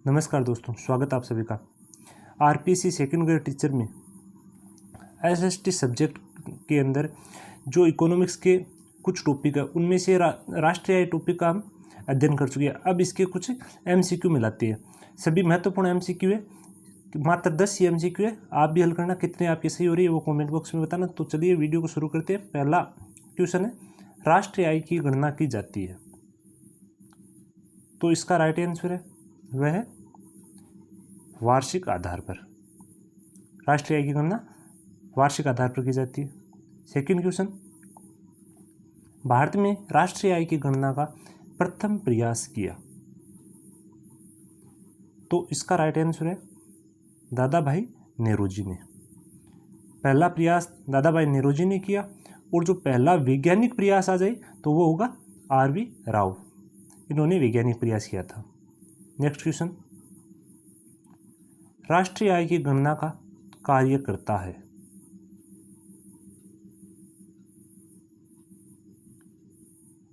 नमस्कार दोस्तों, स्वागत आप सभी का। आरपीसी सेकंड ग्रेड टीचर में एसएसटी सब्जेक्ट के अंदर जो इकोनॉमिक्स के कुछ टॉपिक है उनमें से राष्ट्रीय आय टॉपिक का हम अध्ययन कर चुके हैं। अब इसके कुछ एमसीक्यू मिलाते हैं। सभी महत्वपूर्ण एमसीक्यू है, मात्र 10 ही एमसीक्यू है। आप भी हल करना, कितने आपकी सही हो रही है वो कमेंट बॉक्स में बताना। तो चलिए वीडियो को शुरू करते हैं। पहला क्वेश्चन है, राष्ट्रीय आय की गणना की जाती है। तो इसका राइट आंसर है वह है वार्षिक आधार पर। राष्ट्रीय आय की गणना वार्षिक आधार पर की जाती है। सेकंड क्वेश्चन, भारत में राष्ट्रीय आय की गणना का प्रथम प्रयास किया। तो इसका राइट आंसर है दादा भाई नेहरूजी ने। पहला प्रयास दादा भाई नेहरूजी ने किया, और जो पहला वैज्ञानिक प्रयास आ जाए तो वो होगा आर.वी. राव। इन्होंने वैज्ञानिक प्रयास किया था। नेक्स्ट क्वेश्चन, राष्ट्रीय आय की गणना का कार्य करता है।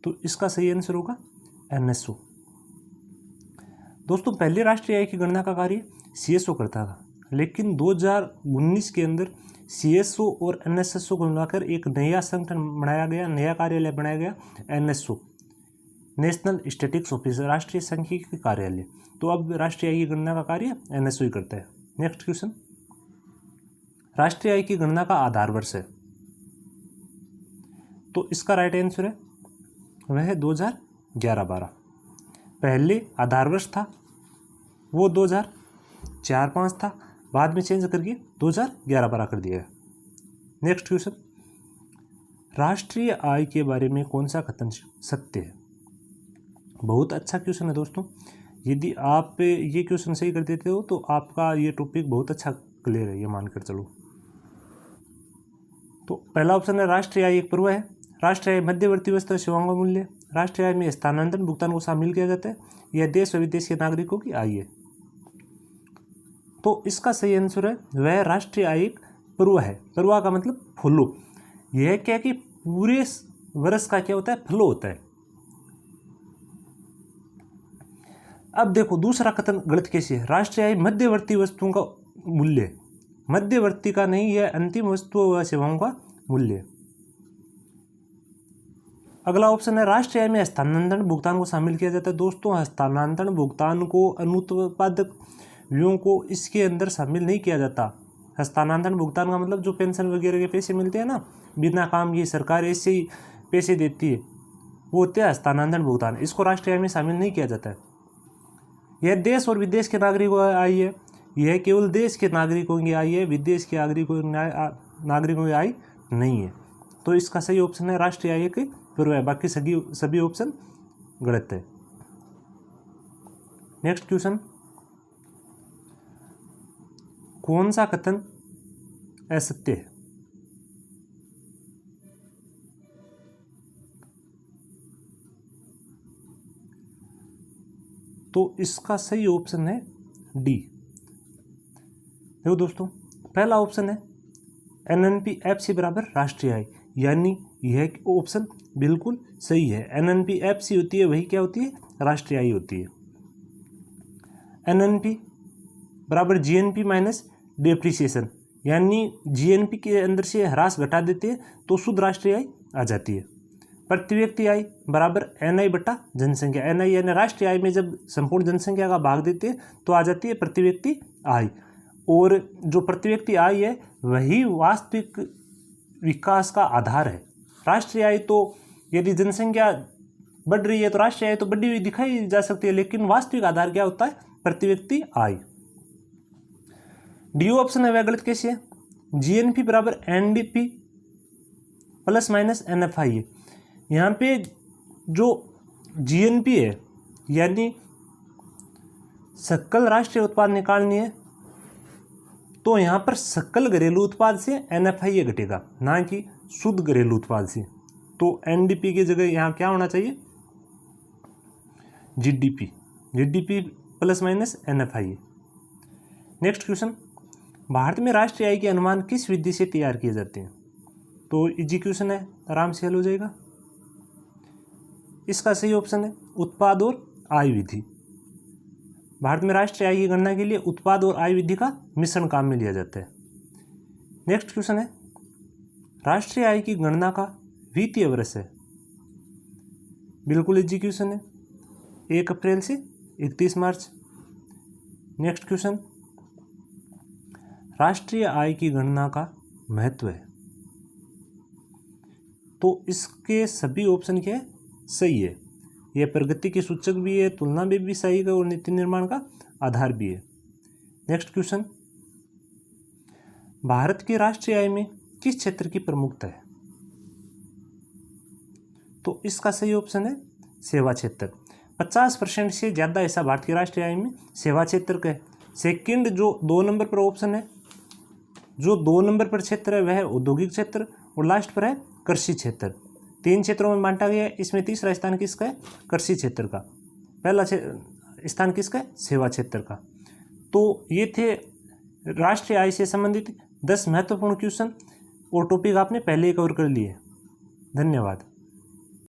तो इसका सही आंसर होगा एनएसओ। दोस्तों, पहले राष्ट्रीय आय की गणना का कार्य सीएसओ करता था, लेकिन 2019 के अंदर सीएसओ और एनएसएसओ को मिलाकर एक नया संगठन बनाया गया, नया कार्यालय बनाया गया, एनएसओ, नेशनल स्टैटिस्टिक्स ऑफिस, राष्ट्रीय सांख्यिकी कार्यालय। तो अब राष्ट्रीय आय की गणना का कार्य एनएसओ ही करता है। नेक्स्ट क्वेश्चन, राष्ट्रीय आय की गणना का आधार वर्ष है। तो इसका राइट आंसर है वह है 2011-12। पहले आधार वर्ष था वो 2004-05 था, बाद में चेंज करके 2011-12 कर दिया गया। नेक्स्ट क्वेश्चन, राष्ट्रीय आय के बारे में कौन सा कथन सत्य है। बहुत अच्छा क्वेश्चन है दोस्तों। यदि आप ये क्वेश्चन सही कर देते हो तो आपका ये टॉपिक बहुत अच्छा क्लियर है, ये मानकर चलो। तो पहला ऑप्शन है राष्ट्रीय आय एक पर्व है। राष्ट्रीय आय मध्यवर्ती वस्तु सेवाओं का मूल्य। राष्ट्रीय आय में स्थानांतरण भुगतान को शामिल किया जाता है। यह देश व विदेश के नागरिकों की आय है। तो इसका सही आंसर है वह राष्ट्रीय आय एक पर्व है। पर्व का मतलब फ्लो। यह क्या कि पूरे वर्ष का क्या होता है, फ्लो होता है। अब देखो दूसरा कथन गलत कैसे है। राष्ट्रीय आय मध्यवर्ती वस्तुओं का मूल्य, मध्यवर्ती का नहीं, यह अंतिम वस्तुओं व सेवाओं का मूल्य। अगला ऑप्शन है राष्ट्रीय आय में हस्तांतरण भुगतान को शामिल किया जाता है। दोस्तों, हस्तांतरण भुगतान को अनुत्पादक व्ययों को इसके अंदर शामिल नहीं किया जाता। हस्तांतरण भुगतान का मतलब जो पेंशन वगैरह के पैसे मिलते हैं ना, बिना काम किए सरकार ऐसे ही पैसे देती है, वो होते हैं हस्तांतरण भुगतान। इसको राष्ट्रीय आय में शामिल नहीं किया जाता है। यह देश और विदेश के नागरिकों की आय है। यह केवल देश के नागरिकों की आय है, विदेश के नागरिकों की आय नहीं है। तो इसका सही ऑप्शन है राष्ट्रीय आय के पूर्व है। बाकी सभी ऑप्शन गलत है। नेक्स्ट क्वेश्चन, कौन सा कथन असत्य है। तो इसका सही ऑप्शन है डी। देखो दोस्तों, पहला ऑप्शन है एनएनपीएफसी बराबर राष्ट्रीय आय, यानी यह ऑप्शन बिल्कुल सही है। एनएनपीएफसी होती है वही क्या होती है, राष्ट्रीय आय होती है। एनएनपी बराबर जीएनपी माइनस डेप्रिसिएशन, यानी जीएनपी के अंदर से ह्रास घटा देते हैं तो शुद्ध राष्ट्रीय आय आ जाती है। प्रति व्यक्ति आय बराबर एनआई बटा जनसंख्या। एनआई यानी राष्ट्रीय आय में जब संपूर्ण जनसंख्या का भाग देते हैं तो आ जाती है प्रति व्यक्ति आय। और जो प्रति व्यक्ति आय है वही वास्तविक विकास का आधार है। राष्ट्रीय आय तो यदि जनसंख्या बढ़ रही है तो राष्ट्रीय आय तो बढ़ी हुई दिखाई जा सकती है, लेकिन वास्तविक आधार क्या होता है, प्रति व्यक्ति आय। डी ऑप्शन है वह गलत कैसे है। जीएनपी बराबर एनडीपी प्लस माइनस एनएफआई है। यहाँ पे जो जीएनपी है यानी सकल राष्ट्रीय उत्पाद निकालनी है, तो यहाँ पर सकल घरेलू उत्पाद से एनएफआई घटेगा, ना कि शुद्ध घरेलू उत्पाद से। तो एनडीपी की जगह यहाँ क्या होना चाहिए, GDP. GDP plus minus NFI. Next question, Bharat में राष्ट्रीय आय के अनुमान किस विधि से तैयार किए जाते हैं। तो इजी क्वेश्चन है, आराम से हल हो जाएगा। इसका सही ऑप्शन है उत्पाद और आय विधि। भारत में राष्ट्रीय आय की गणना के लिए उत्पाद और आय विधि का मिश्रण काम में लिया जाता है। नेक्स्ट क्वेश्चन है, राष्ट्रीय आय की गणना का वित्तीय वर्ष है। बिल्कुल इजी क्वेश्चन है, 1 अप्रैल से 31 मार्च। नेक्स्ट क्वेश्चन, राष्ट्रीय आय की गणना का महत्व है। तो इसके सभी ऑप्शन क्या है, सही है। यह प्रगति के सूचक भी है, तुलना में भी सही है और नीति निर्माण का आधार भी है। नेक्स्ट क्वेश्चन, भारत की राष्ट्रीय आय में किस क्षेत्र की प्रमुखता है? तो इसका सही ऑप्शन है सेवा क्षेत्र। 50% से ज़्यादा हिस्सा भारत की राष्ट्रीय आय में सेवा क्षेत्र का है। सेकंड जो 2 नंबर पर ऑप्शन है, जो 2 नंबर पर क्षेत्र है वह है औद्योगिक क्षेत्र और लास्ट पर है कृषि क्षेत्र। 3 क्षेत्रों में बांटा गया है। इसमें तीसरा स्थान किसका है, कृषि क्षेत्र का। पहला स्थान किसका है, सेवा क्षेत्र का। तो ये थे राष्ट्रीय आय से संबंधित 10 महत्वपूर्ण क्वेश्चन और टॉपिक आपने पहले ही कवर कर लिए। धन्यवाद।